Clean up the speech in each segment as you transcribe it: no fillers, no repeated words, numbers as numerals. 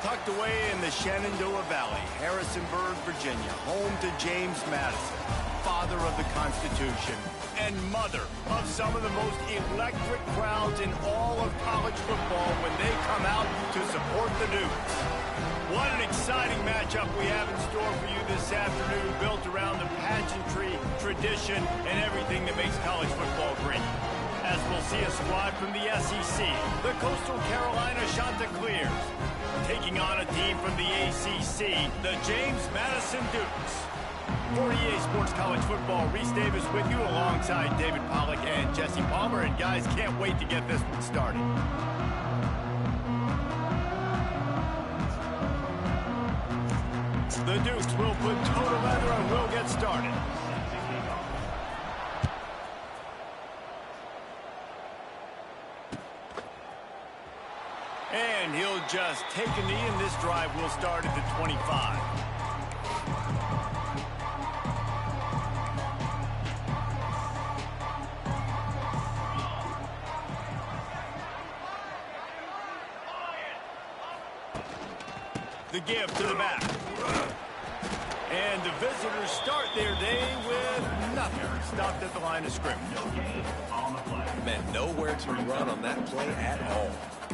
Tucked away in the Shenandoah Valley, Harrisonburg, Virginia, home to James Madison, father of the Constitution and mother of some of the most electric crowds in all of college football when they come out to support the Dukes. What an exciting matchup we have in store for you this afternoon, built around the pageantry, tradition, and everything that makes college football great. As we'll see a squad from the SEC, the Coastal Carolina Chanticleers, taking on a team from the ACC, the James Madison Dukes. For EA Sports College Football, Reese Davis with you alongside David Pollack and Jesse Palmer. And guys, can't wait to get this one started. The Dukes will put total leather and we'll get started. And he'll just take a knee, and this drive will start at the 25. The give to the back. And the visitors start their day with nothing. Stopped at the line of scrimmage. Man, nowhere to run on that play at all.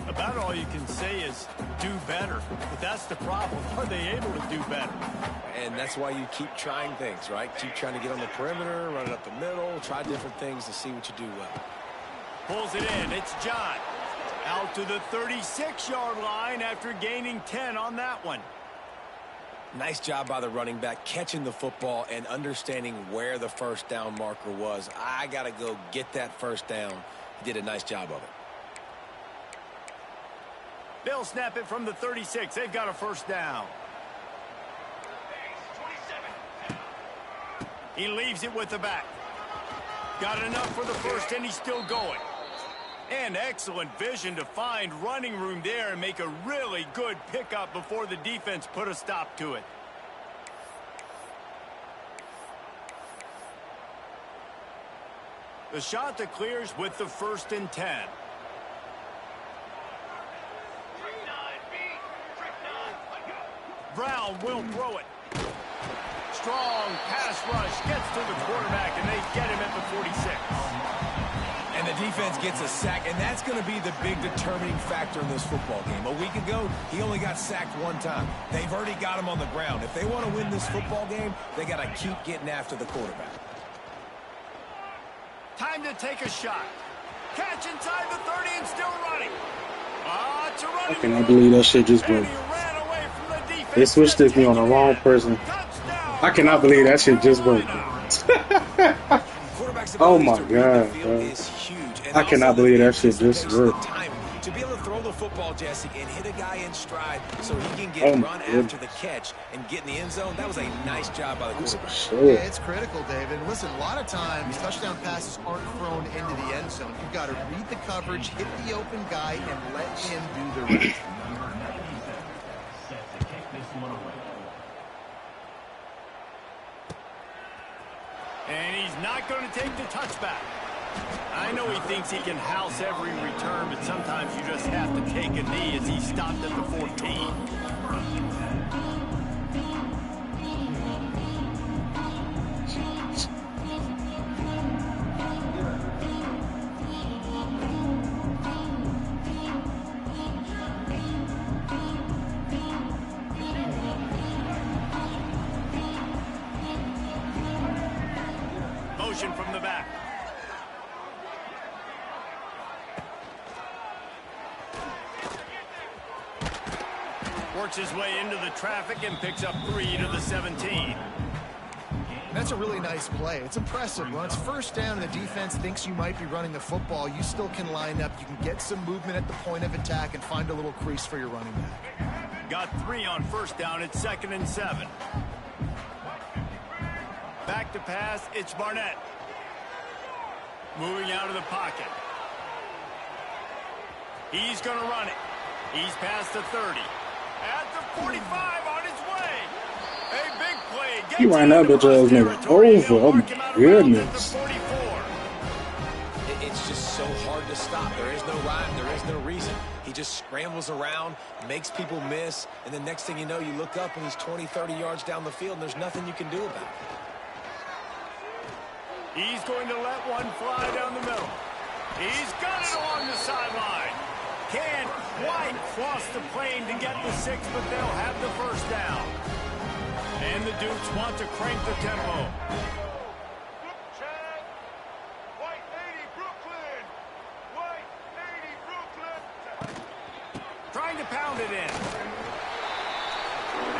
About all you can say is do better. But that's the problem. Are they able to do better? And that's why you keep trying things, right? Keep trying to get on the perimeter, run it up the middle, try different things to see what you do well. Pulls it in. It's John. Out to the 36-yard line after gaining 10 on that one. Nice job by the running back, catching the football and understanding where the first down marker was. I got to go get that first down. He did a nice job of it. They'll snap it from the 36. They've got a first down. He leaves it with the back. Got enough for the first, and he's still going. And excellent vision to find running room there and make a really good pickup before the defense put a stop to it. The Chanticleers with the 1st and 10. Brown will throw it. Strong pass rush gets to the quarterback, and they get him at the 46. And the defense gets a sack, and that's going to be the big determining factor in this football game. A week ago, he only got sacked one time. They've already got him on the ground. If they want to win this football game, they got to keep getting after the quarterback. Time to take a shot. Catch inside the 30 and still running. It's a running. I cannot believe that shit just broke. They switched this me on the wrong person. I cannot believe that shit just broke. Oh my god, bro. I cannot believe that shit just worked. To be able to throw the football, Jesse, and hit a guy in stride so he can get run after the catch and get in the end zone, that was a nice job by the quarterback. Yeah, it's critical, David. Listen, a lot of times touchdown passes aren't thrown into the end zone. You've got to read the coverage, hit the open guy, and let him do the rest. And he's not going to take the touchback. I know he thinks he can house every return, but sometimes you just have to take a knee as he stopped at the 14. Motion from the back. Works his way into the traffic and picks up 3 to the 17. That's a really nice play. It's impressive. When it's first down and the defense thinks you might be running the football, you still can line up. You can get some movement at the point of attack and find a little crease for your running back. Got 3 on first down. It's 2nd and 7. Back to pass. It's Barnett. Moving out of the pocket. He's going to run it. He's past the 30. At the 45 on his way. A big play. He ran that bitch ass nigga over. Oh my goodness. It's just so hard to stop. There is no rhyme. There is no reason. He just scrambles around, makes people miss, and the next thing you know, you look up and he's 20, 30 yards down the field, and there's nothing you can do about it. He's going to let one fly down the middle. He's got it along the sideline. Can't quite cross the plane to get the 6, but they'll have the first down. And the Dukes want to crank the tempo. Trying to pound it in.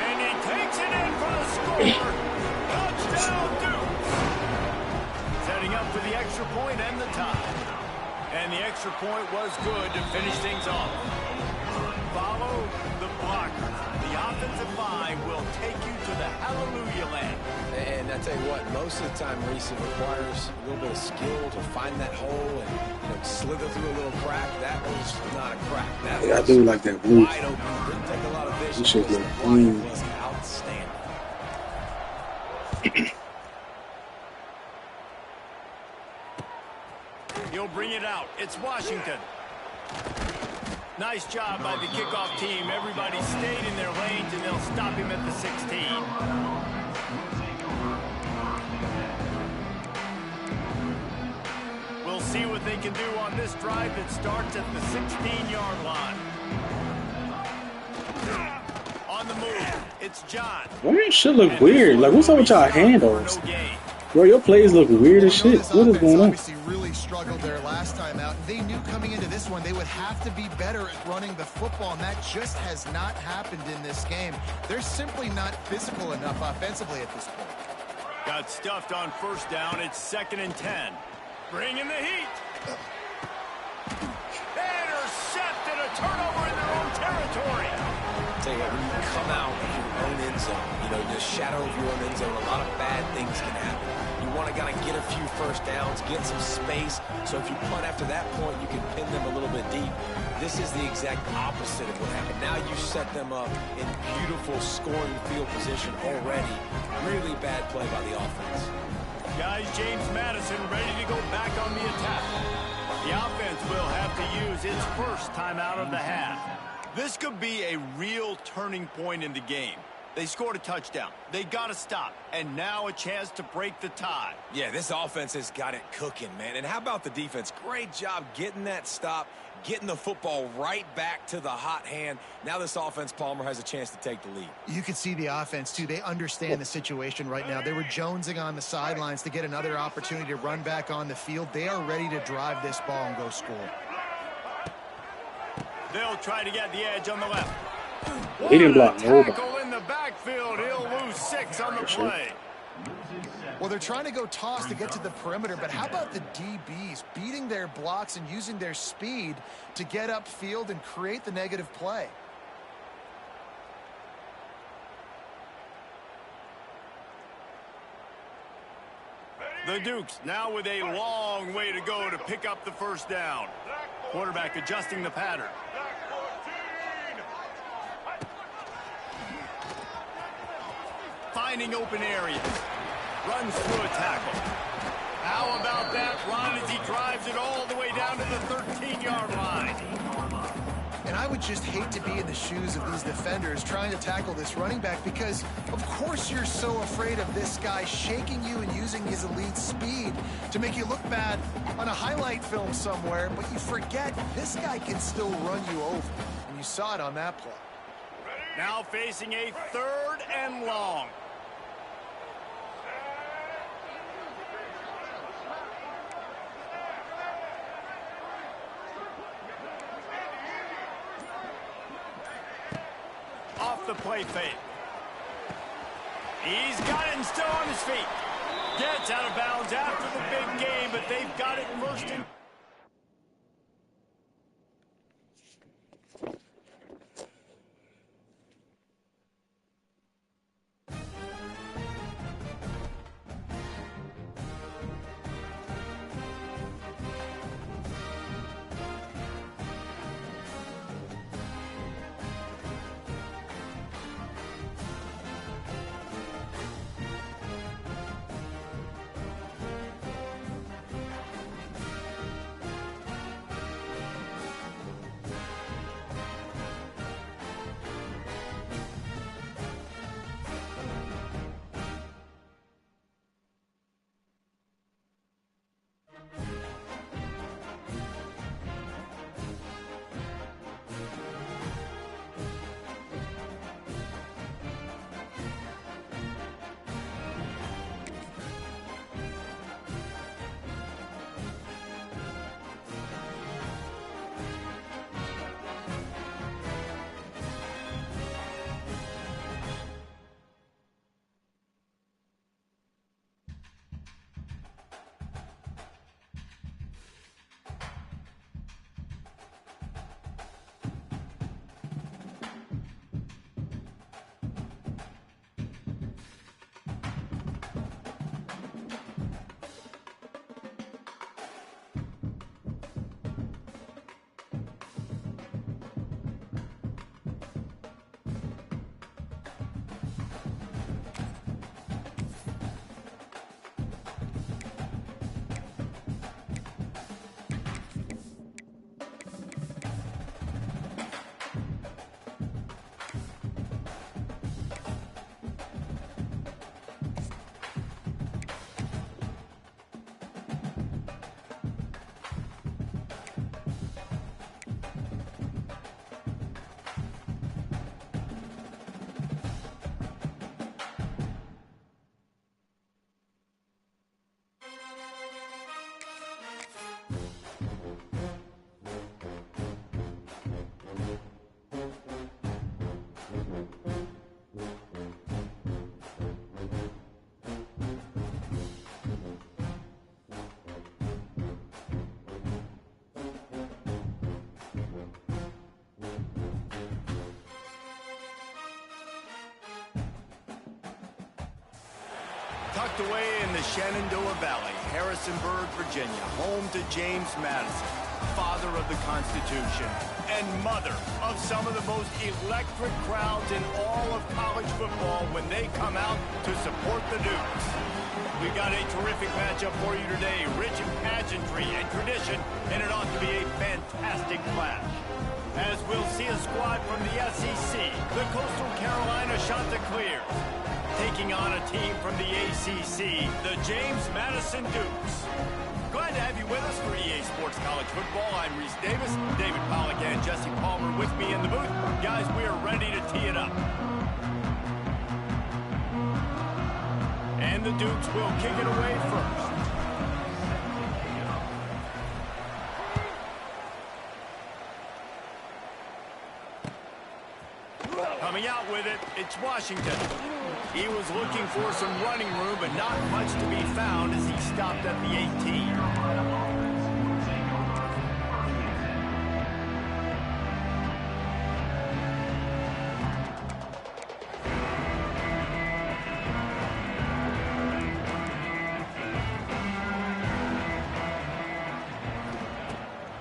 And he takes it in for the score. Touchdown, Duke. Setting up for the extra point and the tie. And the extra point was good to finish things off. Follow the blocker. The offensive line will take you to the hallelujah land. And I tell you what, most of the time, Reese, it requires a little bit of skill to find that hole and slither through a little crack. That was not a crack. That I do like that blue. wide open. Didn't take a lot of vision. You should look It clean. was outstanding. He'll bring it out. It's Washington. Nice job by the kickoff team. Everybody stayed in their lanes, and they'll stop him at the 16. We'll see what they can do on this drive that starts at the 16-yard line. On the move, it's John. Why your shit look weird? Like, what's up with y'all handles? No gain. Bro, your plays look weird as shit. What is going on? Obviously really struggled there last time out. They knew coming into this one they would have to be better at running the football, and that just has not happened in this game. They're simply not physical enough offensively at this point. Got stuffed on first down. It's 2nd and 10. Bringing the heat. Intercepted, a turnover in their own territory. Tell you what, when you come out of your own end zone, the shadow of your own end zone, a lot of bad things can happen. You want to kind of get a few first downs, get some space, so if you punt after that point, you can pin them a little bit deep. This is the exact opposite of what happened. Now you set them up in beautiful scoring field position already. Really bad play by the offense. Guys, James Madison ready to go back on the attack. The offense will have to use its first timeout of the half. This could be a real turning point in the game. They scored a touchdown. They got to stop. And now a chance to break the tie. Yeah, this offense has got it cooking, man. And how about the defense? Great job getting that stop, getting the football right back to the hot hand. Now this offense, Palmer, has a chance to take the lead. You can see the offense, too. They understand the situation right now. They were jonesing on the sidelines to get another opportunity to run back on the field. They are ready to drive this ball and go score. They'll try to get the edge on the left. He didn't block nobody. Tackle in the backfield. He'll lose 6 on the play. Well, they're trying to go toss to get to the perimeter, but how about the DBs beating their blocks and using their speed to get upfield and create the negative play? The Dukes now with a long way to go to pick up the first down. Quarterback adjusting the pattern. Finding open areas. Runs through a tackle. How about that run as he drives it all the way down to the 13-yard line? And I would just hate to be in the shoes of these defenders trying to tackle this running back because, of course, you're so afraid of this guy shaking you and using his elite speed to make you look bad on a highlight film somewhere, but you forget this guy can still run you over. And you saw it on that play. Now facing a 3rd and long. Off the play fake. He's got it and still on his feet. Gets out of bounds after the big game, but they've got it first and tucked away in the Shenandoah Valley, Harrisonburg, Virginia, home to James Madison, father of the Constitution and mother of some of the most electric crowds in all of college football when they come out to support the Dukes. We've got a terrific matchup for you today, rich in pageantry and tradition, and it ought to be a fantastic clash. As we'll see a squad from the SEC, the Coastal Carolina Chanticleers, taking on a team from the ACC, the James Madison Dukes. Glad to have you with us for EA Sports College Football. I'm Reese Davis, David Pollack and Jesse Palmer with me in the booth. Guys, we are ready to tee it up. And the Dukes will kick it away first. Coming out with it, it's Washington. He was looking for some running room, but not much to be found as he stopped at the 18.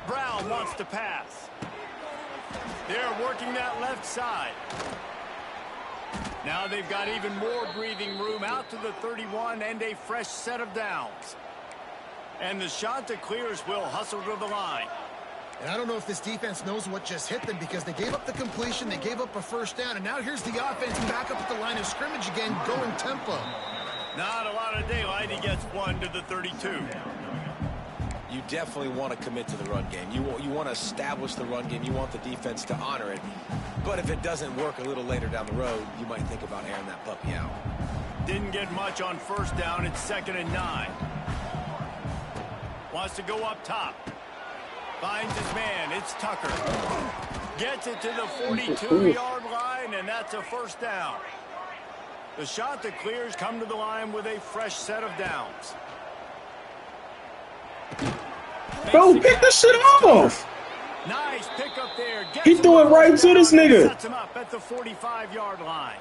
Brown wants to pass. They're working that left side. Now they've got even more breathing room out to the 31 and a fresh set of downs. And the Chanticleers will hustle to the line. And I don't know if this defense knows what just hit them because they gave up the completion, they gave up a first down, and now here's the offense back up at the line of scrimmage again, going tempo. Not a lot of daylight. He gets one to the 32. You definitely want to commit to the run game. You want to establish the run game. You want the defense to honor it. But if it doesn't work a little later down the road, you might think about airing that puppy out. Didn't get much on first down. It's 2nd and 9. Wants to go up top. Finds his man. It's Tucker. Gets it to the 42-yard line, and that's a first down. The Chanticleers come to the line with a fresh set of downs. Bro, pick this shit off. Nice pickup there. He threw it right to this nigga. Sets him up at the 45-yard line.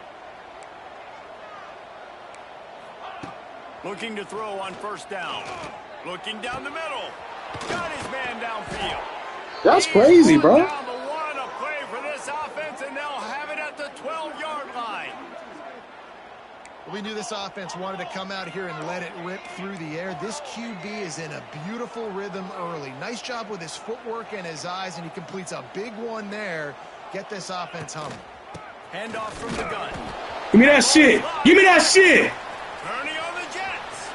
Looking to throw on first down. Looking down the middle. Got his man downfield. That's crazy, bro. Down the one, a play for this offense, and they'll have it at the 12-yard line. We knew this offense wanted to come out here and let it rip through the air. This QB is in a beautiful rhythm early. Nice job with his footwork and his eyes, and he completes a big one there. Get this offense humming. Handoff from the gun. Give me that shit. Give me that shit. Turning on the Jets.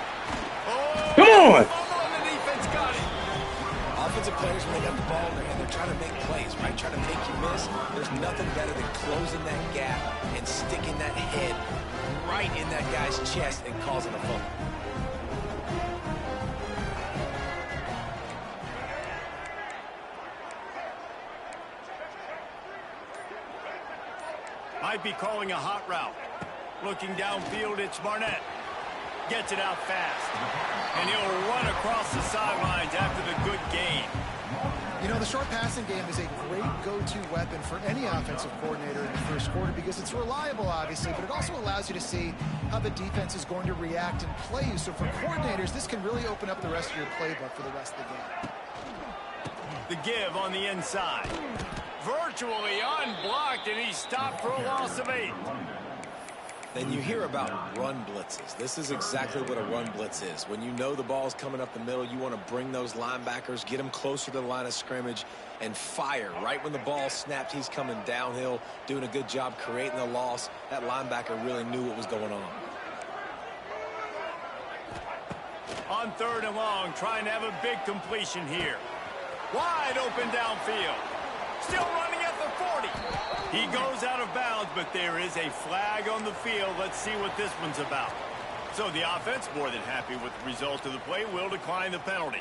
Oh, come on. The defense got it. Offensive players, when they got the ball in their hand, they're trying to make plays, right? Trying to make you miss. There's nothing better than closing that gap and sticking that head right in that guy's chest and causing a fumble. Might be calling a hot route. Looking downfield, it's Barnett. Gets it out fast. And he'll run across the sidelines after the good gain. You know, the short passing game is a great go-to weapon for any offensive coordinator in the first quarter because it's reliable, obviously, but it also allows you to see how the defense is going to react and play you. So for coordinators, this can really open up the rest of your playbook for the rest of the game. The give on the inside. Virtually unblocked, and he stopped for a loss of 8. Then you hear about run blitzes. This is exactly what a run blitz is. When you know the ball's coming up the middle, you want to bring those linebackers, get them closer to the line of scrimmage, and fire. Right when the ball snapped, he's coming downhill, doing a good job creating the loss. That linebacker really knew what was going on. On 3rd and long, trying to have a big completion here. Wide open downfield. Still running at the 40. He goes out of bounds, but there is a flag on the field. Let's see what this one's about. So the offense, more than happy with the result of the play, will decline the penalties.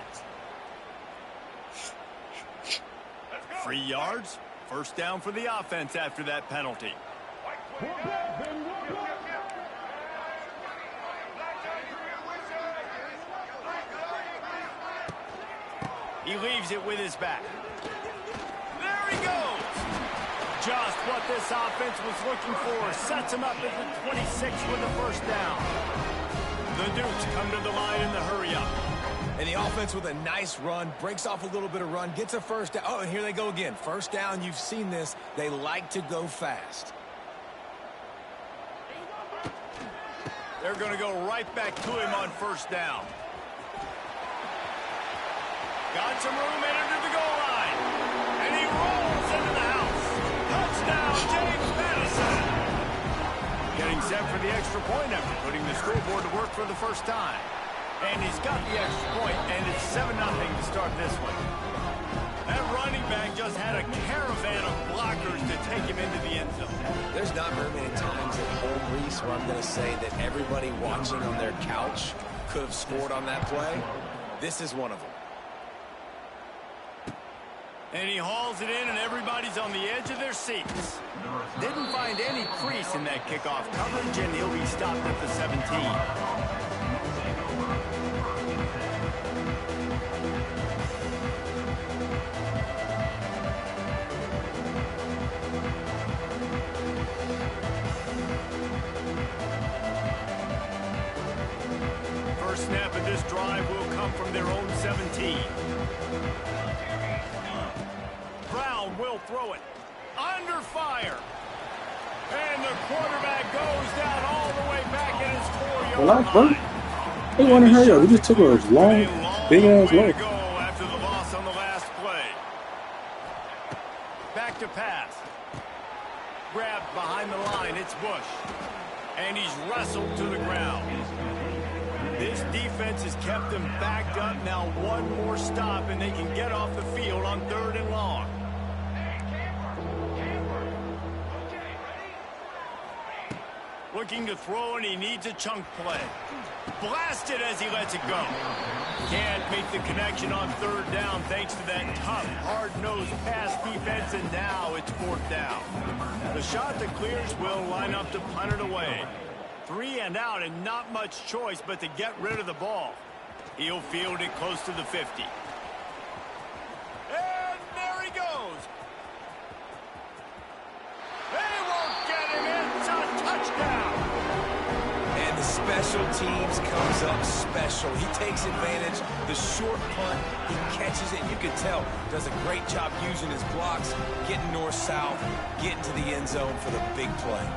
3 yards. First down for the offense after that penalty. He leaves it with his back. There he goes. Just what this offense was looking for. Sets him up at the 26 with the first down. The Dukes come to the line in the hurry-up. And the offense with a nice run, breaks off a little bit of run, gets a first down. Oh, and here they go again. First down, you've seen this. They like to go fast. They're going to go right back to him on first down. Got some room entered the goal line. And he rolls into the house. Touchdown, James Madison. Getting set for the extra point effort, putting the scoreboard to work for the first time. And he's got the extra point, and it's 7-0 to start this one. That running back just had a caravan of blockers to take him into the end zone. There's not very many times at home, Reese, where I'm going to say that everybody watching on their couch could have scored on that play. This is one of them. And he hauls it in, and everybody's on the edge of their seats. Didn't find any crease in that kickoff coverage, and he'll be stopped at the 17. First snap of this drive will come from their own 17. Brown will throw it. Under fire. And the quarterback goes down all the way back in his 4-yard line. They want to hurry up. We just took a long, big-ass way look. to go after the loss on the last play. Back to pass. Grabbed behind the line. It's Bush. And he's wrestled to the ground. This defense has kept them backed up. Now one more stop, and they can get off the field on 3rd and long. Looking to throw, and he needs a chunk play. Blasted as he lets it go. Can't make the connection on 3rd down thanks to that tough, hard-nosed pass defense, and now it's 4th down. The shot that clears will line up to punt it away. 3 and out, and not much choice but to get rid of the ball. He'll field it close to the 50. And there he goes. They won't get him. It's a touchdown. And the special teams comes up special. He takes advantage. The short punt, he catches it. You can tell, does a great job using his blocks, getting north-south, getting to the end zone for the big play.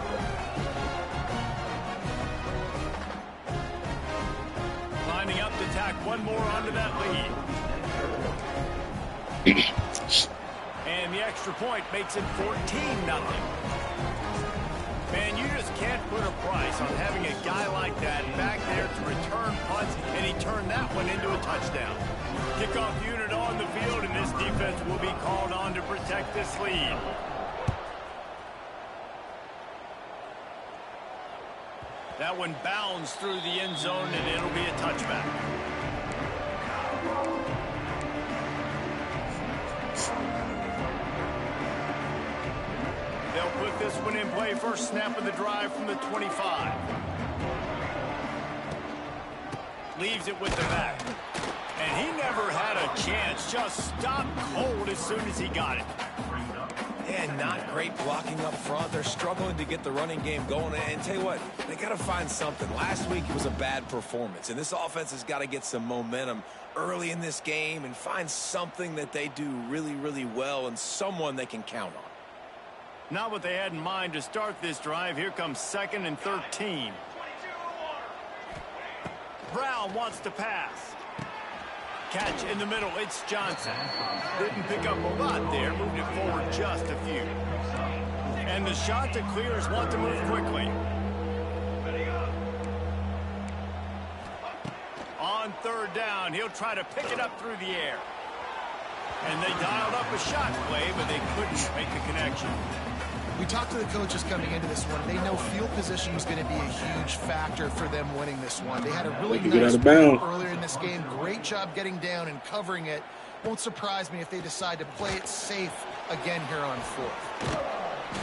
Lining up to tack one more onto that lead. And the extra point makes it 14-0. Man, you just can't put a price on having a guy like that back there to return punts, and he turned that one into a touchdown. Kickoff unit on the field, and this defense will be called on to protect this lead. That one bounds through the end zone, and it'll be a touchback. They'll put this one in play. First snap of the drive from the 25. Leaves it with the back. And he never had a chance. Just stopped cold as soon as he got it. Yeah, not great blocking up front. They're struggling to get the running game going. And tell you what, they got to find something. Last week it was a bad performance, and this offense has got to get some momentum early in this game and find something that they do really, really well and someone they can count on. Not what they had in mind to start this drive. Here comes 2nd and 13. Brown wants to pass. Catch in the middle. It's Johnson. Didn't pick up a lot there. Moved it forward just a few. And the shot to clears want to move quickly. On 3rd down, he'll try to pick it up through the air. And they dialed up a shot play, but they couldn't make the connection. We talked to the coaches coming into this one. They know field position is going to be a huge factor for them winning this one. They had a really nice play earlier in this game. Great job getting down and covering it. Won't surprise me if they decide to play it safe again here on 4th.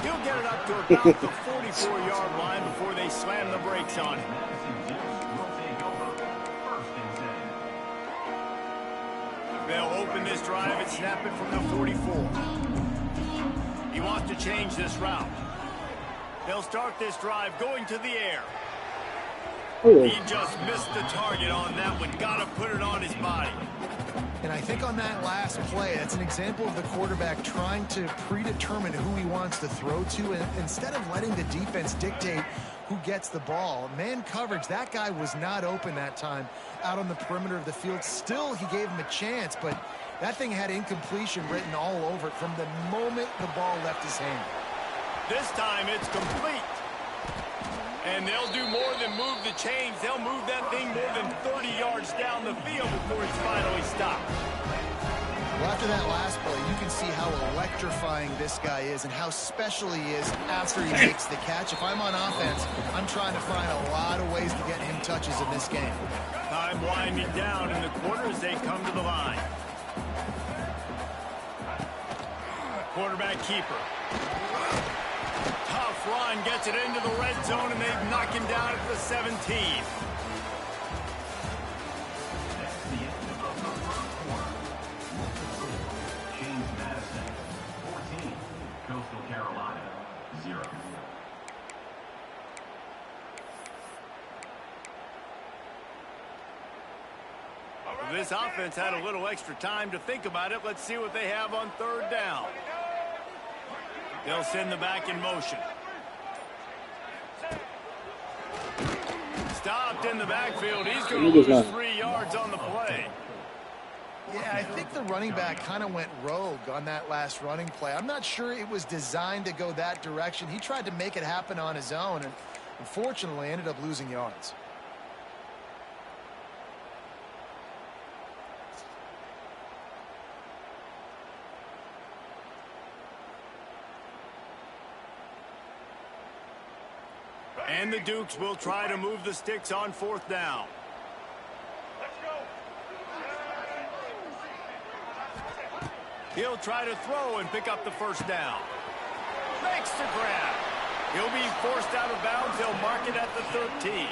He'll get it up to about the 44-yard line before they slam the brakes on him. They'll open this drive and snap it from the 44. He wants to change this route. They'll start this drive going to the air. Oh. He just missed the target on that one. Got to put it on his body. And I think on that last play, that's an example of the quarterback trying to predetermine who he wants to throw to, and instead of letting the defense dictate who gets the ball. Man coverage, that guy was not open that time out on the perimeter of the field. Still, he gave him a chance, but that thing had incompletion written all over it from the moment the ball left his hand. This time it's complete. And they'll do more than move the chains. They'll move that thing more than 30 yards down the field before he's finally stopped. Well, after that last play, you can see how electrifying this guy is and how special he is after he makes the catch. If I'm on offense, I'm trying to find a lot of ways to get him touches in this game. Time winding down in the quarter as they come to the line. Quarterback keeper. Tough run, gets it into the red zone, and they knock him down at the 17. This offense had a little extra time to think about it. Let's see what they have on third down. They'll send the back in motion. Stopped in the backfield. He's going to lose 3 yards on the play. Yeah, I think the running back kind of went rogue on that last running play. I'm not sure it was designed to go that direction. He tried to make it happen on his own and unfortunately ended up losing yards. And the Dukes will try to move the sticks on fourth down. He'll try to throw and pick up the first down. Makes the grab. He'll be forced out of bounds. They'll mark it at the 13.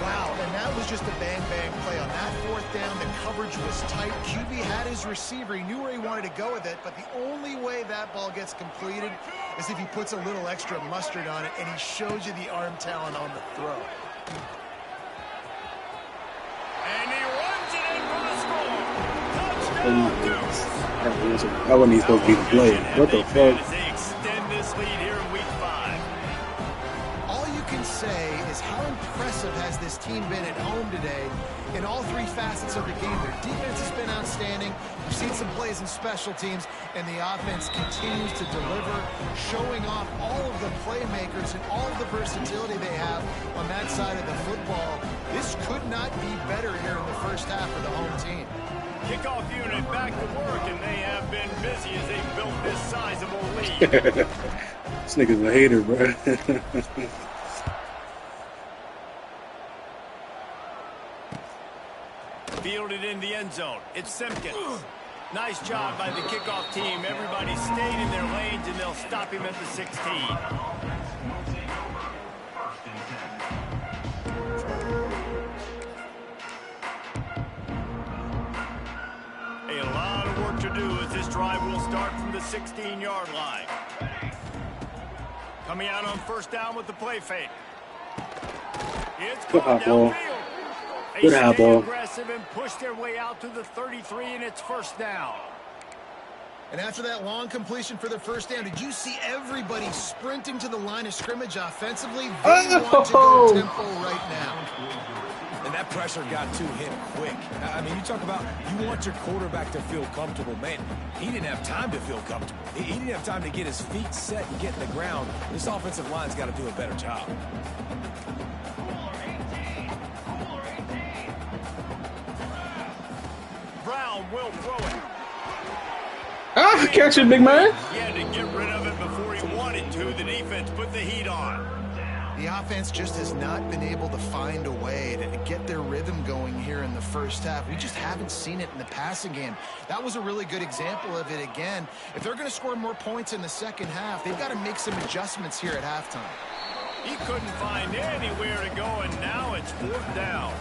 Wow, and that was just a bang-bang play. On that fourth down, the coverage was tight. QB had his receiver. He knew where he wanted to go with it, but the only way that ball gets completed is if he puts a little extra mustard on it, and he shows you the arm talent on the throw. And he runs it in for the score. Touchdown, Dukes. That wasn't even supposed to be the play. What the fuck? They extend this lead here in week 5. All you can say is how impressive has this team been at home today in all three facets of the game. Their defense has been outstanding. We've seen some plays in special teams, and the offense continues to deliver, showing off all of the playmakers and all of the versatility they have on that side of the football. This could not be better here in the first half for the home team. Kickoff unit back to work, and they have been busy as they built this sizable lead. This nigga's a hater, bro. Fielded in the end zone. It's Simpkins. Nice job by the kickoff team. Everybody stayed in their lanes, and they'll stop him at the 16. A lot of work to do as this drive will start from the 16-yard line. Coming out on first down with the play fake. It's caught downfield. Good high ball. Aggressive and push their way out to the 33, and it's first down. And after that long completion for the first down, did you see everybody sprinting to the line of scrimmage offensively? They want to go tempo right now. And that pressure got to him quick. I mean, you talk about you want your quarterback to feel comfortable. Man, he didn't have time to feel comfortable. He didn't have time to get his feet set and get in the ground. This offensive line's got to do a better job. Brown will throw it. Ah, catch it, big man. He had to get rid of it before he wanted to. The defense put the heat on. The offense just has not been able to find a way to get their rhythm going here in the first half. We just haven't seen it in the passing game. That was a really good example of it again. If they're going to score more points in the second half, they've got to make some adjustments here at halftime. He couldn't find anywhere to go, and now it's 4th down.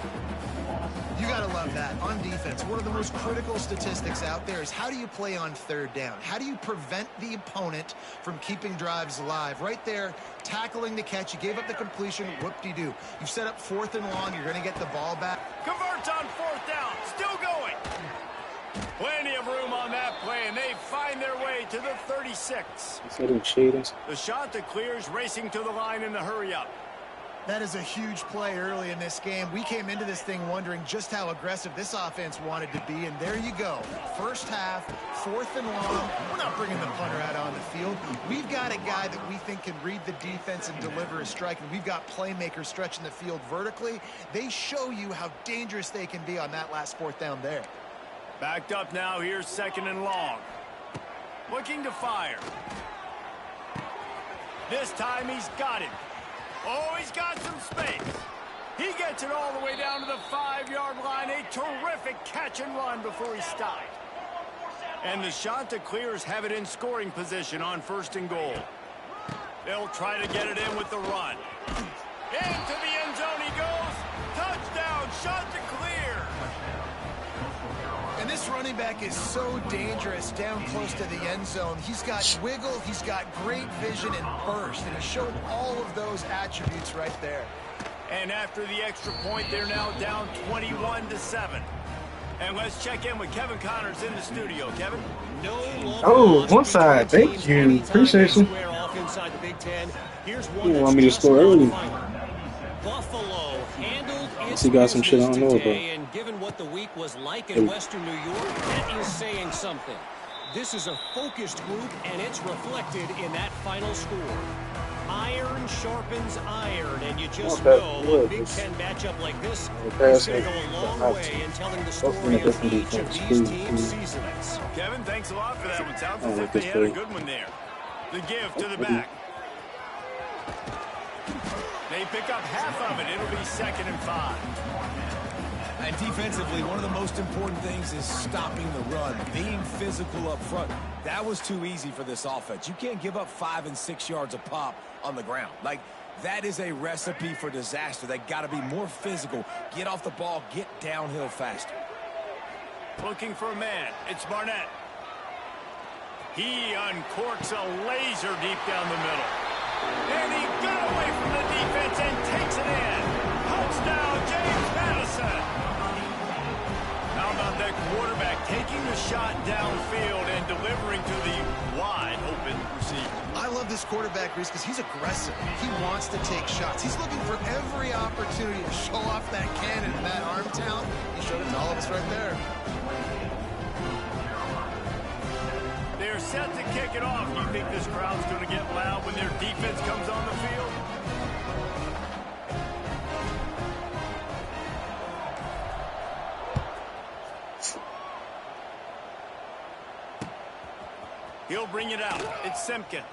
You got to love that. On defense, one of the most critical statistics out there is how do you play on 3rd down? How do you prevent the opponent from keeping drives alive? Right there, tackling the catch. You gave up the completion. Whoop-de-doo. You've set up 4th and long. You're going to get the ball back. Converts on 4th down. Still going. Plenty of room on that play, and they find their way to the 36. The shot that clears, racing to the line in the hurry-up. That is a huge play early in this game. We came into this thing wondering just how aggressive this offense wanted to be, and there you go. First half, 4th and long. We're not bringing the punter out on the field. We've got a guy that we think can read the defense and deliver a strike, and we've got playmakers stretching the field vertically. They show you how dangerous they can be on that last 4th down there. Backed up now. Here's 2nd and long. Looking to fire. This time he's got it. Oh, he's got some space. He gets it all the way down to the 5-yard line. A terrific catch and run before he stopped. And the shot that clears have it in scoring position on 1st and goal. They'll try to get it in with the run. Into the end zone he goes. Touchdown, shot to clear. And this running back is so dangerous down close to the end zone. He's got wiggle, he's got great vision and burst, and he showed all of those attributes right there. And after the extra point, they're now down 21-7. And let's check in with Kevin Connors in the studio. Kevin? Oh, one side. Thank you. Appreciate you. You want me to score early? Buffalo handled its he got some shit I don't know about. and given what the week was like in Western New York, that is saying something. This is a focused group, and it's reflected in that final score. Iron sharpens iron, and you just know a Big Ten matchup like this is going to go a long way in telling the story of each of these teams' seasons. Kevin, thanks a lot for that one. Sounds as if they had a good one there. The give to the back. They pick up half of it. It'll be 2nd and 5. And defensively, one of the most important things is stopping the run, being physical up front. That was too easy for this offense. You can't give up 5 and 6 yards a pop on the ground. Like, that is a recipe for disaster. They got to be more physical, get off the ball, get downhill faster. Looking for a man. It's Barnett. He uncorks a laser deep down the middle. And he got away from the defense and takes it in. Touchdown, James Madison. How about that quarterback taking the shot downfield and delivering to the wide-open receiver? I love this quarterback, Reese, because he's aggressive. He wants to take shots. He's looking for every opportunity to show off that cannon and that arm talent. He showed it to all of us right there. They're set to kick it off. Do you think this crowd's going to get loud when their defense comes on the field? He'll bring it out. It's Simpkins.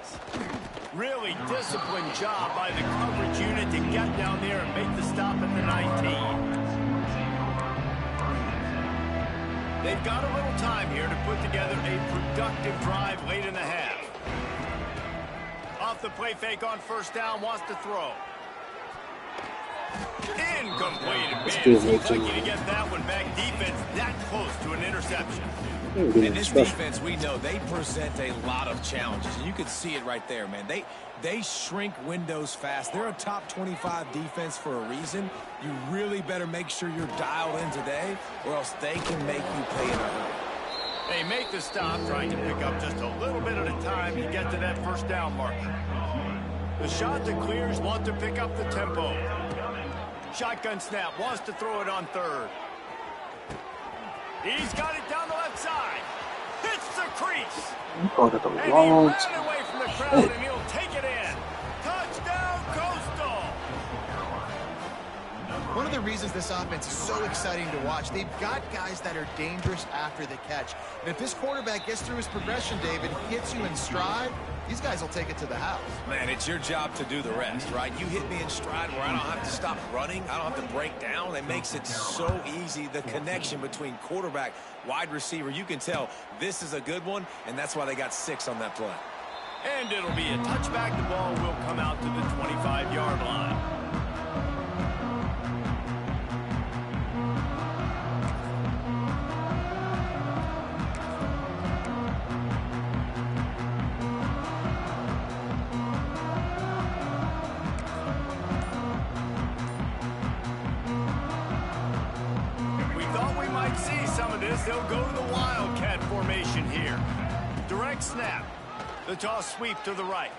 Really disciplined job by the coverage unit to get down there and make the stop at the 19. They've got a little time here to put together a productive drive late in the half. Off the play fake on 1st down, wants to throw. Incomplete. Man, seems like you to get that one back. Defense that close to an interception. In this defense, we know they present a lot of challenges. And you can see it right there, man. They shrink windows fast. They're a top 25 defense for a reason. You really better make sure you're dialed in today, or else they can make you pay in a hurry. They make the stop, trying to pick up just a little bit at a time to get to that 1st down marker. The shot that clears wants to pick up the tempo. Shotgun snap, wants to throw it on 3rd. He's got it down the left side. Hits the crease. And he ran away from the crowd, and he'll take it in. Touchdown, Coastal. One of the reasons this offense is so exciting to watch, they've got guys that are dangerous after the catch. And if this quarterback gets through his progression, David, hits you in stride, these guys will take it to the house. Man, it's your job to do the rest, right? You hit me in stride where I don't have to stop running. I don't have to break down. It makes it so easy, the connection between quarterback, wide receiver. You can tell this is a good one, and that's why they got 6 on that play. And it'll be a touchback. The ball will come out to the 25-yard line. We thought we might see some of this. They'll go to the Wildcat formation here. Direct snap. The toss sweep to the right.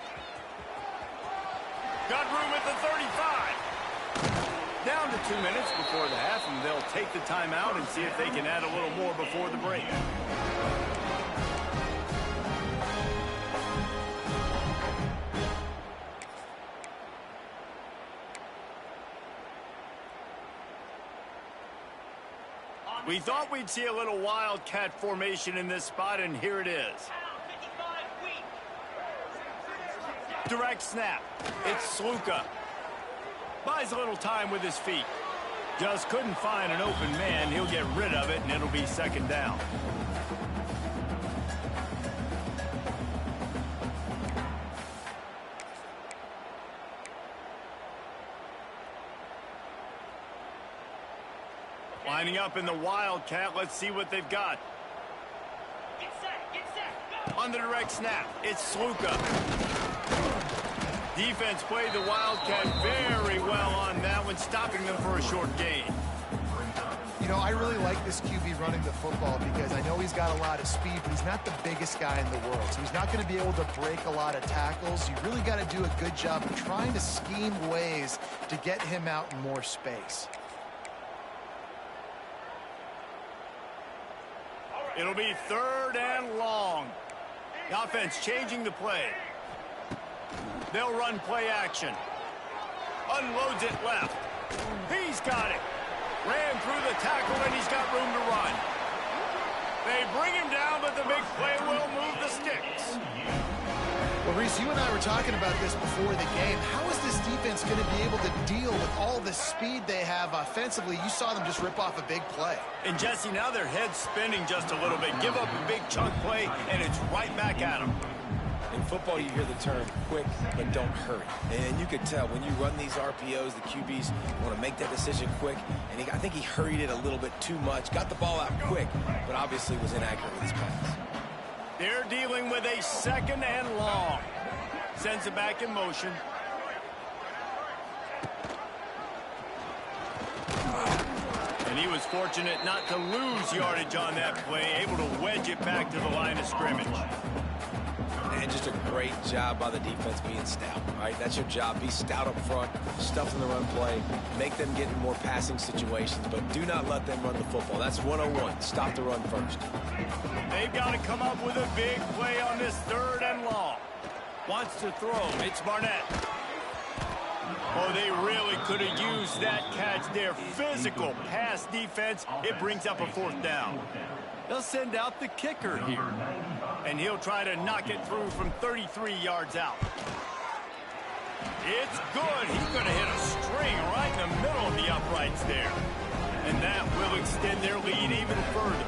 Got room at the 35. Down to 2 minutes before the half, and they'll take the timeout and see if they can add a little more before the break. We thought we'd see a little Wildcat formation in this spot, and here it is. Direct snap. It's Sluka. Buys a little time with his feet. Just couldn't find an open man. He'll get rid of it, and it'll be second down. Lining up in the Wildcat. Let's see what they've got. Get set, go. On the direct snap, it's Sluka. Defense played the Wildcat very well on that one, stopping them for a short gain. You know, I really like this QB running the football because I know he's got a lot of speed, but he's not the biggest guy in the world. So he's not going to be able to break a lot of tackles. You really got to do a good job of trying to scheme ways to get him out in more space. It'll be third and long. The offense changing the play. They'll run play action. Unloads it left. He's got it. Ran through the tackle, and he's got room to run. They bring him down, but the big play will move the sticks. Well, Reese, you and I were talking about this before the game. How is this defense going to be able to deal with all the speed they have offensively? You saw them just rip off a big play. And, Jesse, now their head's spinning just a little bit. Give up a big chunk play, and it's right back at them. In football, you hear the term quick, but don't hurry. And you could tell when you run these RPOs, the QBs want to make that decision quick. And I think he hurried it a little bit too much. Got the ball out quick, but obviously was inaccurate with his pass. They're dealing with a second and long. Sends it back in motion. And he was fortunate not to lose yardage on that play, able to wedge it back to the line of scrimmage. And just a great job by the defense being stout. All right, that's your job. Be stout up front, stuff in the run play, make them get in more passing situations, but do not let them run the football. That's 101. Stop the run first. They've got to come up with a big play on this third and long. Wants to throw. It's Barnett. Oh, they really could have used that catch there. Physical pass defense. It brings up a fourth down. They'll send out the kicker here. And he'll try to knock it through from 33 yards out. It's good. He's going to hit a string right in the middle of the uprights there. And that will extend their lead even further.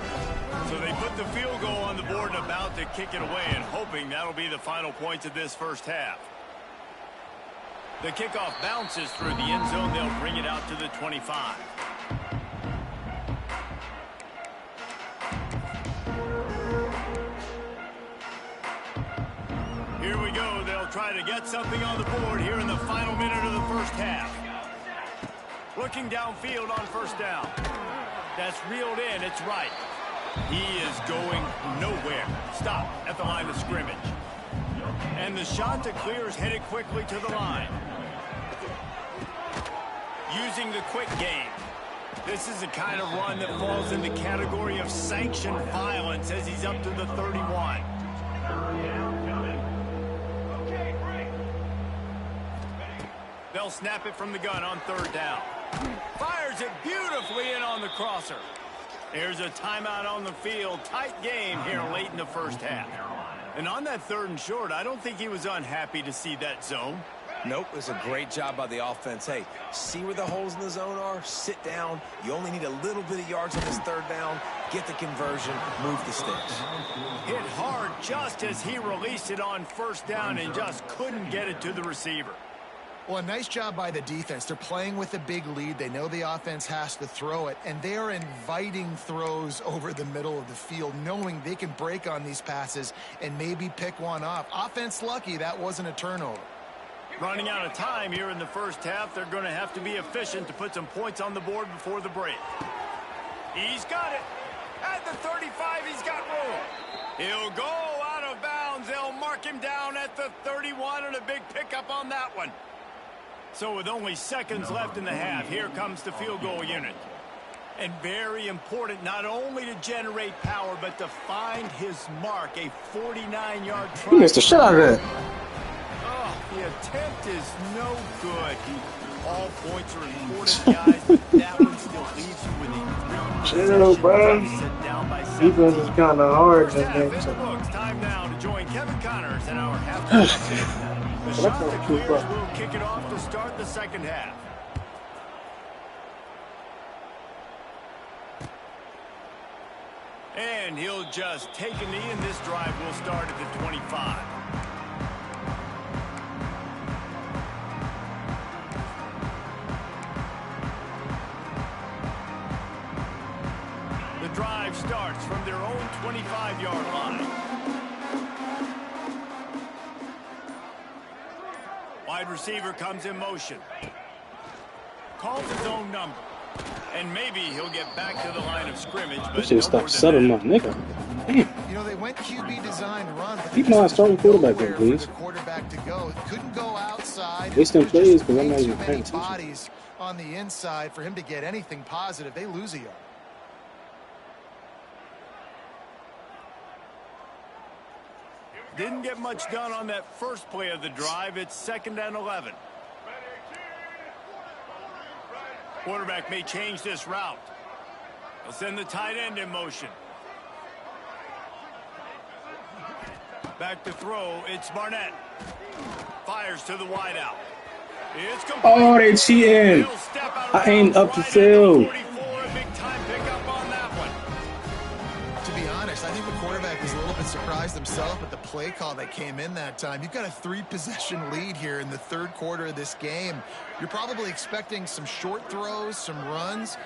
So they put the field goal on the board and about to kick it away, and hoping that'll be the final points of this first half. The kickoff bounces through the end zone. They'll bring it out to the 25. Here we go. They'll try to get something on the board here in the final minute of the first half. Looking downfield on first down. That's reeled in. It's right. He is going nowhere. Stop at the line of scrimmage. And the shot to clear is headed quickly to the line. Using the quick game. This is the kind of run that falls in the category of sanctioned violence as he's up to the 31. They'll snap it from the gun on third down. Fires it beautifully in on the crosser. There's a timeout on the field. Tight game here late in the first half. And on that third and short, I don't think he was unhappy to see that zone. Nope, it's a great job by the offense. Hey, see where the holes in the zone are? Sit down. You only need a little bit of yards on this third down. Get the conversion. Move the sticks. Hit hard just as he released it on first down and just couldn't get it to the receiver. Well, a nice job by the defense. They're playing with a big lead. They know the offense has to throw it, and they are inviting throws over the middle of the field, knowing they can break on these passes and maybe pick one off. Offense lucky that wasn't a turnover. Running out of time here in the first half. They're going to have to be efficient to put some points on the board before the break. He's got it. At the 35, he's got room. He'll go out of bounds. They'll mark him down at the 31, and a big pickup on that one. So with only seconds left in the half, here comes the field goal unit. And very important not only to generate power, but to find his mark, a 49-yard try. He missed the shot out of that. Oh, the attempt is no good. All points are important, guys, but that one still leaves you with a 3 Chill, bro. set down by 7. Defense is kind of hard in First this half game. in the books. Time now to join Kevin Connors in our halftime update. The shot that clears will kick it off to start the second half. And he'll just take a knee, and this drive will start at the 25. The drive starts from their own 25-yard line. Wide receiver comes in motion. Calls his own number. And maybe he'll get back to the line of scrimmage. You should stop settling my nigga. Damn. You know, they went QB design run, but Keep my starting quarterback there, please. the quarterback to go. Couldn't go outside. Wasting plays because I'm not even Too paying many attention. bodies on the inside for him to get anything positive. They lose a yard. Didn't get much done on that first play of the drive. It's 2nd and 11. Quarterback may change this route. They'll send the tight end in motion. Back to throw. It's Barnett. Fires to the wideout. It's complete. Oh, they cheating. He'll step out of I ain't bounds up to right at the field. 44. A big time pickup on that one. To be honest, I think the quarterback was a little bit surprised himself at the play call that came in that time. You've got a 3-possession lead here in the third quarter of this game. You're probably expecting some short throws, some runs.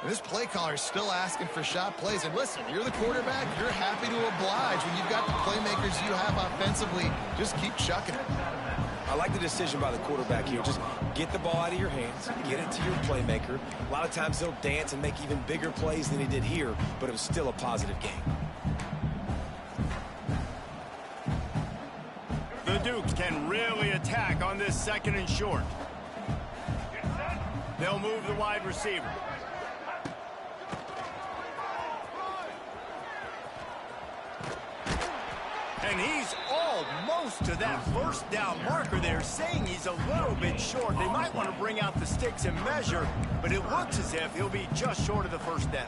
And this play caller is still asking for shot plays. And listen, you're the quarterback. You're happy to oblige. When you've got the playmakers you have offensively, just keep chucking it. I like the decision by the quarterback here. Just get the ball out of your hands, get it to your playmaker. A lot of times he'll dance and make even bigger plays than he did here, but it was still a positive game. The Dukes can really attack on this 2nd and short. They'll move the wide receiver. And he's almost to that first down marker. They're saying he's a little bit short. They might want to bring out the sticks and measure, but it looks as if he'll be just short of the first down.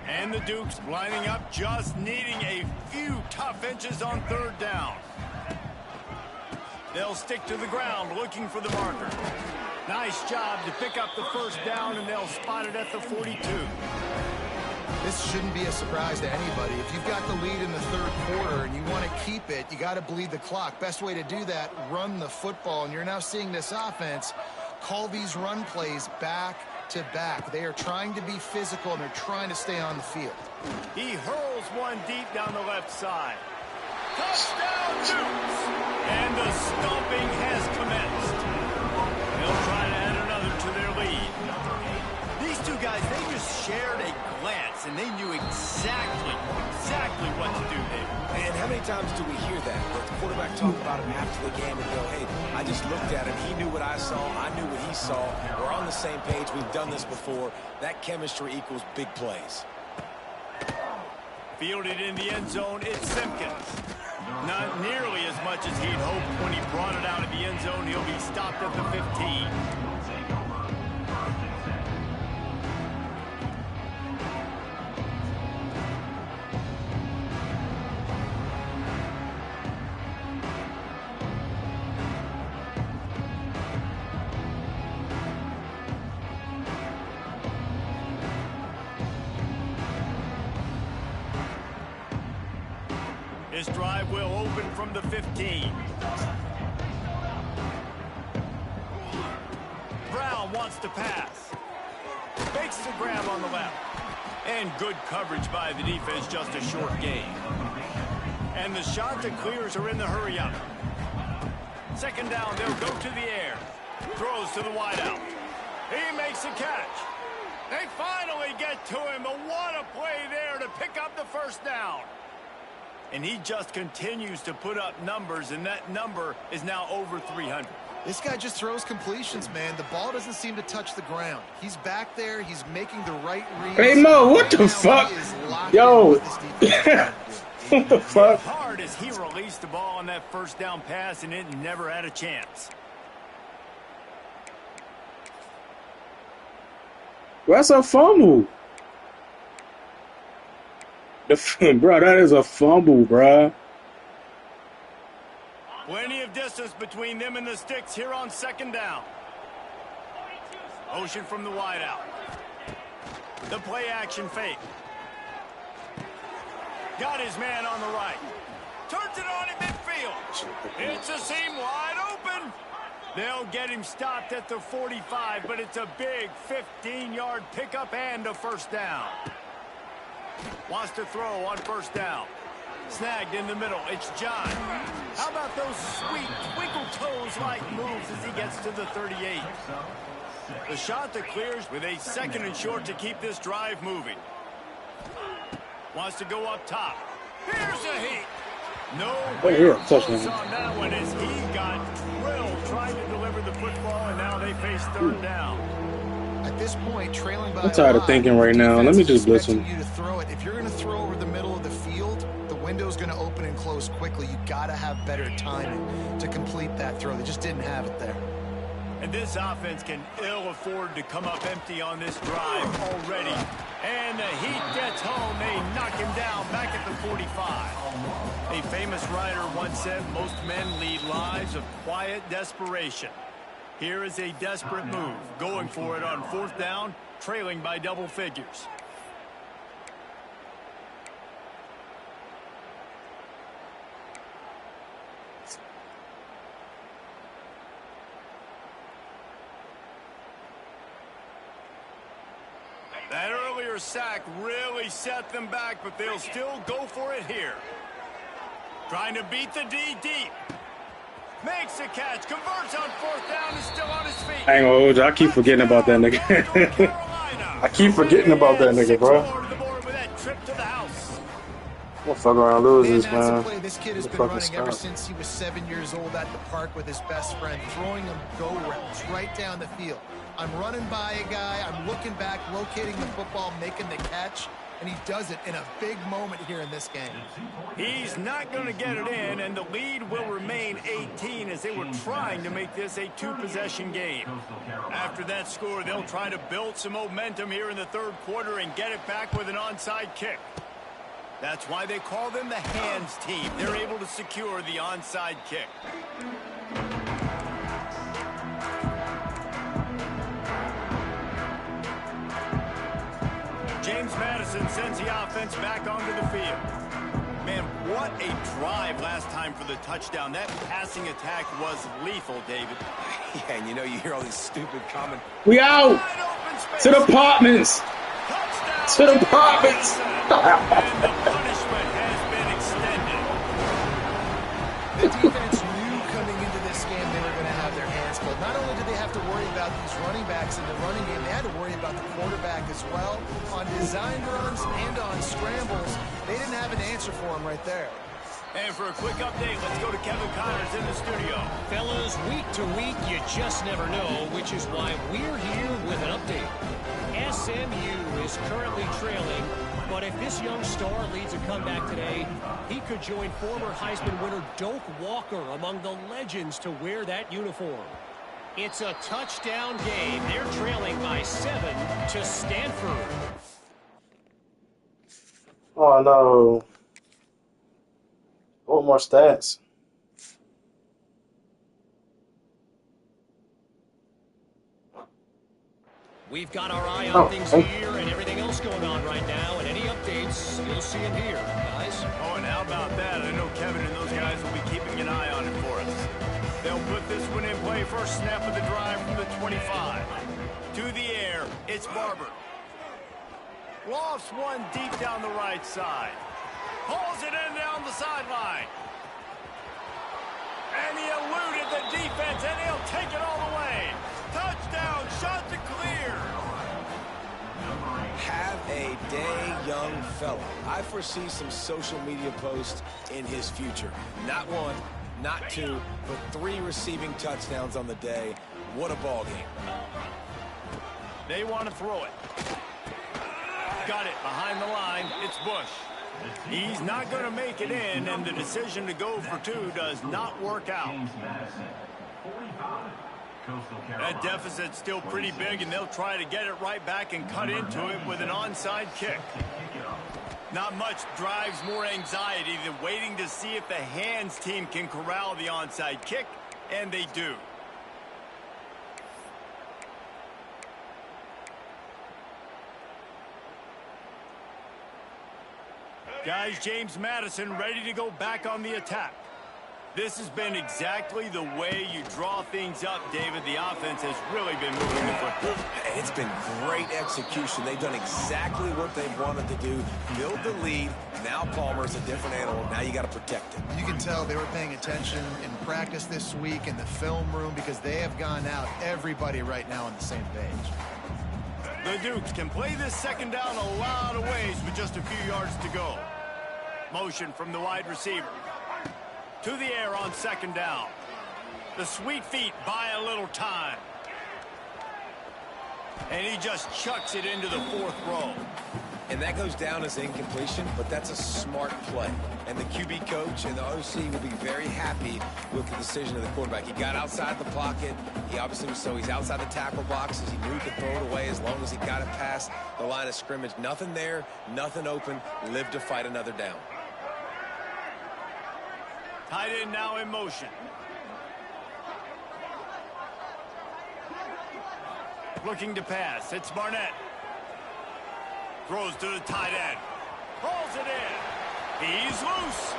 And the Dukes lining up, just needing a few tough inches on 3rd down. They'll stick to the ground looking for the marker. Nice job to pick up the first down, and they'll spot it at the 42. This shouldn't be a surprise to anybody. If you've got the lead in the third quarter and you want to keep it, you got to bleed the clock. Best way to do that, run the football. And you're now seeing this offense call these run plays back to back. They are trying to be physical, and they're trying to stay on the field. He hurls one deep down the left side. Touchdown, Dukes! And the stomping has commenced. They'll try to add another to their lead. These two guys, they just shared a glance, and they knew exactly what to do there. And how many times do we hear that? The quarterback talk about him after the game and go, hey, I just looked at him. He knew what I saw. I knew what he saw. We're on the same page. We've done this before. That chemistry equals big plays. Fielded in the end zone, it's Simpkins. Not nearly as much as he'd hoped when he brought it out of the end zone. He'll be stopped at the 15. This drive will open from the 15. Brown wants to pass. Makes the grab on the left. And good coverage by the defense, just a short gain. And the shot that clears are in the hurry up. Second down, they'll go to the air. Throws to the wideout. He makes a catch. They finally get to him, but what a play there to pick up the first down. And he just continues to put up numbers, and that number is now over 300. This guy just throws completions, man. The ball doesn't seem to touch the ground. He's back there. He's making the right reads. Hey, Mo, what the fuck? Yo. What the fuck? Hard as he released the ball on that first down pass, and it never had a chance. That's a fumble. Bro, that is a fumble, bro. Plenty of distance between them and the sticks here on second down. Motion from the wideout. The play action fake. Got his man on the right. Turns it on in midfield. It's a seam wide open. They'll get him stopped at the 45, but it's a big 15-yard pickup and a first down. Wants to throw on first down. Snagged in the middle. It's John. How about those sweet twinkle toes-like moves as he gets to the 38? The shot that clears with a second and short to keep this drive moving. Wants to go up top. Here's a heat. No close on that one as he got drilled trying to deliver the football, and now they face third down. At this point, trailing by I'm tired of thinking right now. Let me just listen. You to throw it. If you're going to throw over the middle of the field, the window's going to open and close quickly. You got to have better timing to complete that throw. They just didn't have it there. And this offense can ill afford to come up empty on this drive already. And the heat gets home. They knock him down back at the 45. A famous writer once said, most men lead lives of quiet desperation. Here is a desperate move, going for it on fourth down, trailing by double figures. That earlier sack really set them back, but they'll still go for it here. Trying to beat the D deep. Makes a catch, converts on fourth down, is still on his feet. I ain't gonna hold you. I keep forgetting about that nigga. I keep forgetting about that nigga, bro. We'll fuck around lose this, man. Play this kid has been running ever since he was 7 years old at the park with his best friend, throwing him go routes right down the field. I'm running by a guy, I'm looking back, locating the football, making the catch, and he does it in a big moment here in this game. He's not going to get it in, and the lead will remain 18 as they were trying to make this a two-possession game. After that score, they'll try to build some momentum here in the third quarter and get it back with an onside kick. That's why they call them the hands team. They're able to secure the onside kick. James Madison sends the offense back onto the field. Man, what a drive last time for the touchdown. That passing attack was lethal, David. Yeah, and you know, you hear all these stupid comments. We out! To the apartments! To the apartments! And the punishment has been extended. The defense knew coming into this game they were going to have their hands full. Not only did they have to worry about these running backs in the running game, they had to worry about the quarterback as well. On design runs and on scrambles, they didn't have an answer for him right there. And for a quick update, let's go to Kevin Connors in the studio. Fellas, week to week, you just never know, which is why we're here with an update. SMU is currently trailing, but if this young star leads a comeback today, he could join former Heisman winner Doak Walker among the legends to wear that uniform. It's a touchdown game. They're trailing by 7 to Stanford. Oh, no. What more stats? We've got our eye on things here and everything else going on right now, and any update teammates. You'll see it here, guys. Oh, and how about that? I know Kevin and those guys will be keeping an eye on it for us. They'll put this one in play. First snap of the drive from the 25. To the air, it's Barber. Lofts one deep down the right side. Pulls it in down the sideline. And he eluded the defense, and he'll take it all the way. Touchdown, shot to clear. Have a day, young fella. I foresee some social media posts in his future. Not one, not two, but 3 receiving touchdowns on the day. What a ball game. They want to throw it. Got it behind the line. It's Bush. He's not going to make it in, and the decision to go for 2 does not work out. That deficit's still pretty big, and they'll try to get it right back and cut into it with an onside kick. Not much drives more anxiety than waiting to see if the hands team can corral the onside kick, and they do. Guys, James Madison ready to go back on the attack. This has been exactly the way you draw things up, David. The offense has really been moving the football. It's been great execution. They've done exactly what they've wanted to do. Build the lead. Now Palmer's a different animal. Now you got to protect it. You can tell they were paying attention in practice this week in the film room because they have gone out, everybody right now on the same page. The Dukes can play this second down a lot of ways with just a few yards to go. Motion from the wide receiver. To the air on second down. The sweet feet buy a little time. And he just chucks it into the 4th row. And that goes down as incompletion, but that's a smart play. And the QB coach and the OC will be very happy with the decision of the quarterback. He got outside the pocket. He obviously was he's outside the tackle box as he knew he could throw it away as long as he got it past the line of scrimmage. Nothing there, nothing open. Live to fight another down. Tight end now in motion. Looking to pass. It's Barnett. Throws to the tight end. Pulls it in. He's loose.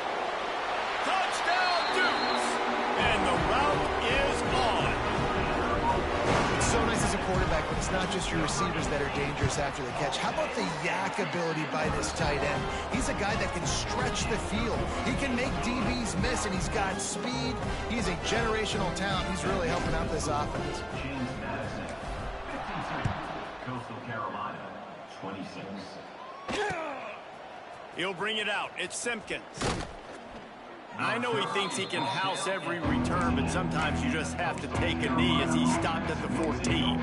Touchdown, Dukes. And the route is on. It's so nice as a quarterback, but it's not just your receivers that are dangerous after the catch. How about the yak ability by this tight end? He's a guy that can stretch the field. He can make DBs miss, and he's got speed. He's a generational talent. He's really helping out this offense. James Madison, 52, Coastal Carolina, 26. He'll bring it out. It's Simpkins. I know he thinks he can house every return, but sometimes you just have to take a knee as he stopped at the 14.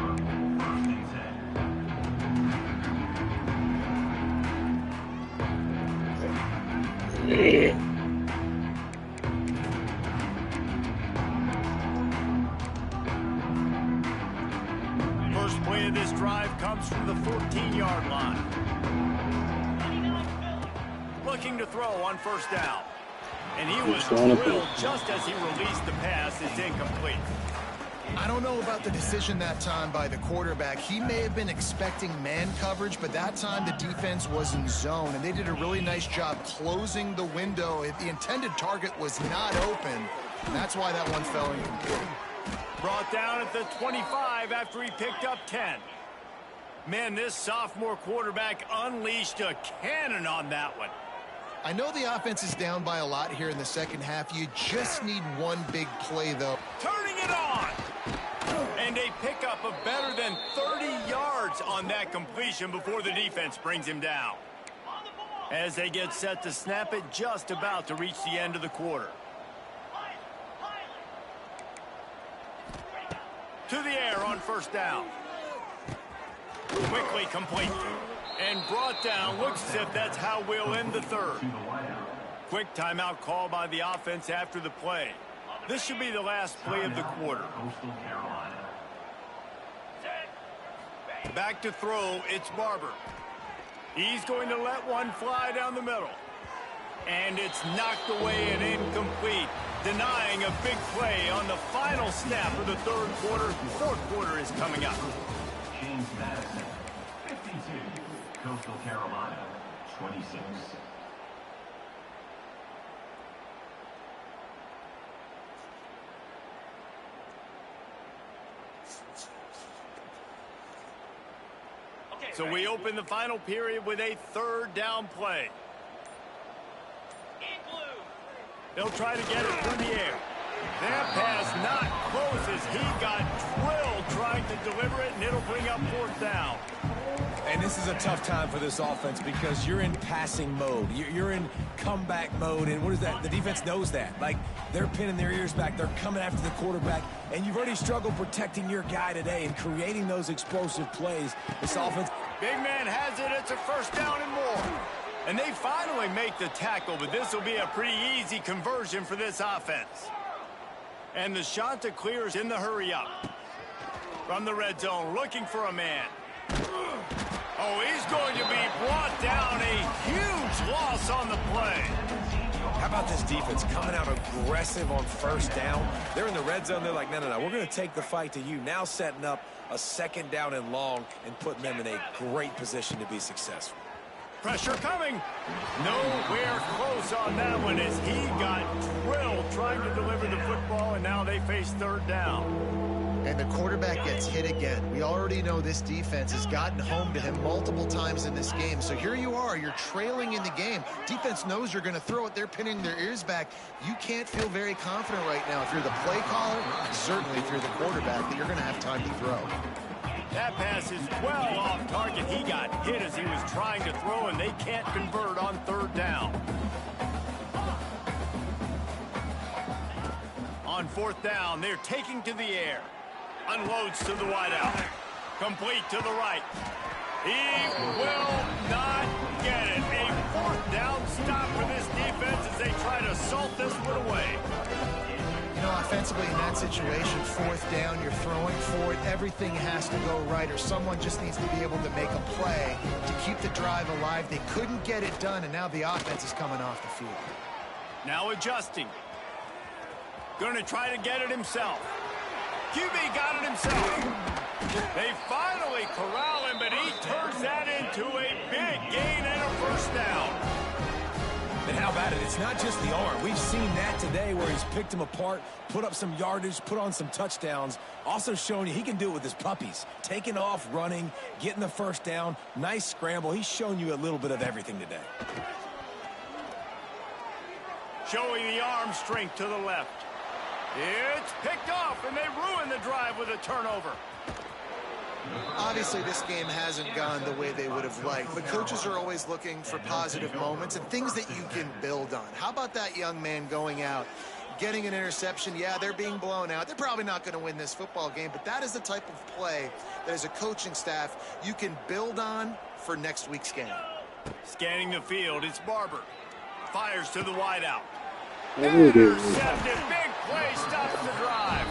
First play of this drive comes from the 14-yard line. Looking to throw on first down. And he was drilled just as he released the pass. It's incomplete. I don't know about the decision that time by the quarterback. He may have been expecting man coverage, but that time the defense was in zone, and they did a really nice job closing the window. The intended target was not open, and that's why that one fell incomplete. Brought down at the 25 after he picked up 10. Man, this sophomore quarterback unleashed a cannon on that one. I know the offense is down by a lot here in the second half. You just need one big play, though. Turning it on! And they pick up a better than 30 yards on that completion before the defense brings him down. As they get set to snap it, just about to reach the end of the quarter. To the air on first down. Quickly complete. And brought down. Looks as if that's how we'll end the third. Quick timeout call by the offense after the play. This should be the last play of the quarter. Back to throw. It's Barber. He's going to let one fly down the middle. And it's knocked away and incomplete, denying a big play on the final snap of the third quarter. Fourth quarter is coming up. James Madison, 52, Coastal Carolina, 26. So we open the final period with a third down play. They'll try to get it through the air. That pass not close as he got drilled trying to deliver it, and it'll bring up fourth down. And this is a tough time for this offense because you're in passing mode. You're in comeback mode, and what is that? The defense knows that. Like, they're pinning their ears back. They're coming after the quarterback, and you've already struggled protecting your guy today and creating those explosive plays. This offense... Big man has it. It's a first down and more. And they finally make the tackle, but this will be a pretty easy conversion for this offense. And the shot to clear is in the hurry up. From the red zone, looking for a man. Oh, he's going to be brought down. A huge loss on the play. How about this defense coming out aggressive on first down? They're in the red zone. They're like, no, we're going to take the fight to you. Now setting up a second down and long and putting them in a great position to be successful. Pressure coming. Nowhere close on that one as he got drilled trying to deliver the football, and now they face third down. And the quarterback gets hit again. We already know this defense has gotten home to him multiple times in this game. So here you are, you're trailing in the game. Defense knows you're going to throw it. They're pinning their ears back. You can't feel very confident right now if you're the play caller, certainly if you're the quarterback, that you're going to have time to throw. That pass is well off target. He got hit as he was trying to throw, and they can't convert on third down. On fourth down, they're taking to the air. Unloads to the wideout. Complete to the right. He will not get it. A fourth down stop for this defense as they try to salt this one away. You know, offensively in that situation, fourth down, you're throwing for it. Everything has to go right, or someone just needs to be able to make a play to keep the drive alive. They couldn't get it done, and now the offense is coming off the field. Now adjusting. Going to try to get it himself. QB got it himself. They finally corral him, but he turns that into a big gain and a first down. And how about it? It's not just the arm. We've seen that today where he's picked them apart, put up some yardage, put on some touchdowns. Also showing you he can do it with his puppies. Taking off, running, getting the first down. Nice scramble. He's shown you a little bit of everything today. Showing the arm strength to the left. It's picked off, and they ruin the drive with a turnover. Obviously, this game hasn't gone the way they would have liked, but coaches are always looking for positive moments and things that you can build on. How about that young man going out, getting an interception? Yeah, they're being blown out. They're probably not going to win this football game, but that is the type of play that as a coaching staff you can build on for next week's game. Scanning the field, it's Barber. Fires to the wideout. Intercepted. Big play stops the drive.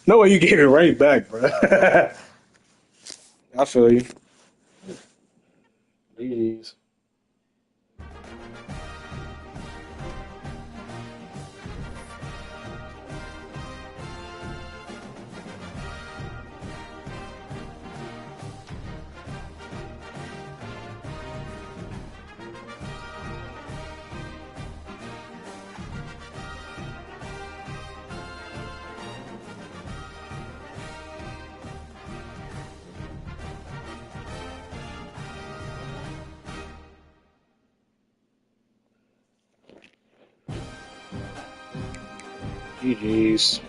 No way you gave it right back, bro. I feel you. Jeez. GG's.